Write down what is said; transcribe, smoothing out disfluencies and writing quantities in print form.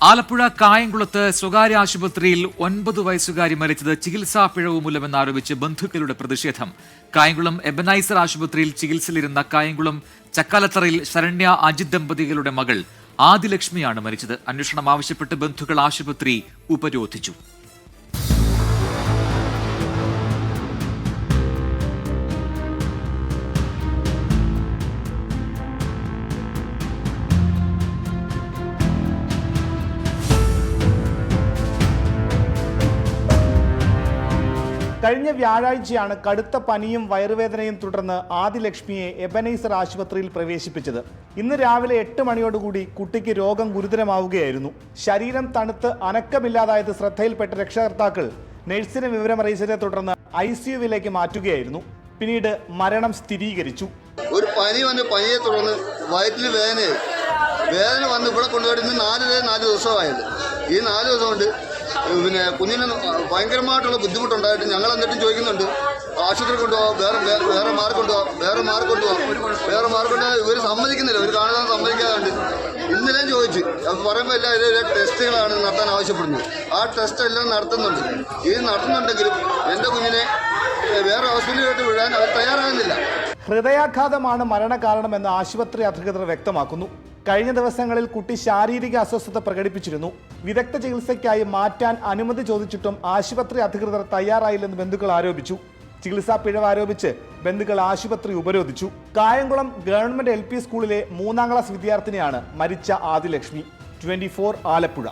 ആലപ്പുഴ കായംകുളത്ത് സ്വകാര്യ ആശുപത്രിയിൽ 9 വയസ്സുകാരി മരിച്ചത് ചികിത്സാ പിഴവ് മൂലമെന്നാരോപിച്ച് ബന്ധുക്കളുടെ പ്രതിഷേധം. കായംകുളം എബനൈസർ ആശുപത്രിയിൽ ചികിത്സയിലിരുന്ന കായംകുളം ചക്കാലത്തറയിൽ ശരണ്യ അജിത് ദമ്പതികളുടെ മകൾ ആദിലക്ഷ്മിയാണ് മരിച്ചത്. അന്വേഷണം ആവശ്യപ്പെട്ട് ബന്ധുക്കൾ ആശുപത്രി ഉപരോധിച്ചു. കഴിഞ്ഞ വ്യാഴാഴ്ചയാണ് കടുത്ത പനിയും വയറുവേദനയും തുടർന്ന് ആദിലക്ഷ്മിയെ എബനൈസർ ആശുപത്രിയിൽ പ്രവേശിപ്പിച്ചത്. ഇന്ന് രാവിലെ 8 മണിയോടുകൂടി കുട്ടിക്ക് രോഗം ഗുരുതരമാവുകയായിരുന്നു. ശരീരം തണുത്ത് അനക്കമില്ലാതായത് ശ്രദ്ധയിൽപ്പെട്ട രക്ഷകർത്താക്കൾ നഴ്സിനെ വിവരമറിയിച്ചതിനെ തുടർന്ന് ICUവിലേക്ക് മാറ്റുകയായിരുന്നു. പിന്നീട് മരണം സ്ഥിരീകരിച്ചു. ഒരു പനിയെ തുടർന്ന് വയറ്റിൽ വേദന വന്ന് ഇവിടെ കൊണ്ടുപോയിട്ട് 4 ദിവസമായത്. ഈ 4 ദിവസം കൊണ്ട് കുഞ്ഞിന് ഭയങ്കരമായിട്ടുള്ള ബുദ്ധിമുട്ടുണ്ടായിട്ട് ഞങ്ങൾ എന്നിട്ടും ചോദിക്കുന്നുണ്ട്, ആശുപത്രി കൊണ്ടുപോകാം, വേറെ മാർക്കുണ്ടോ ഇവർ സമ്മതിക്കുന്നില്ല. ഇവർ കാണുന്ന സമ്മതിക്കാതുണ്ട്. ഇന്നലെയും ചോദിച്ചു, അത് പറയുമ്പോൾ എല്ലാം ടെസ്റ്റുകളാണ് നടത്താൻ ആവശ്യപ്പെടുന്നത്. ആ ടെസ്റ്റ് എല്ലാം നടത്തുന്നുണ്ട്. ഇത് നടത്തുന്നുണ്ടെങ്കിലും എൻ്റെ കുഞ്ഞിനെ വേറെ ഹോസ്പിറ്റലിലോട്ട് വിടാൻ അവർ തയ്യാറാകുന്നില്ല. ഹൃദയാഘാതമാണ് മരണകാരണമെന്ന് ആശുപത്രി അധികൃതർ വ്യക്തമാക്കുന്നു. കഴിഞ്ഞ ദിവസങ്ങളിൽ കുട്ടി ശാരീരിക അസ്വസ്ഥത പ്രകടിപ്പിച്ചിരുന്നു. വിദഗ്ധ ചികിത്സയ്ക്കായി മാറ്റാൻ അനുമതി ചോദിച്ചിട്ടും ആശുപത്രി അധികൃതർ തയ്യാറായില്ലെന്ന് ബന്ധുക്കൾ ആരോപിച്ചു. ചികിത്സാ പിഴവ് ആരോപിച്ച് ബന്ധുക്കൾ ആശുപത്രി ഉപരോധിച്ചു. കായംകുളം ഗവൺമെന്റ് LP സ്കൂളിലെ 3ാം ക്ലാസ് വിദ്യാർത്ഥിനിയാണ് മരിച്ച ആദിലക്ഷ്മി. 24 ആലപ്പുഴ.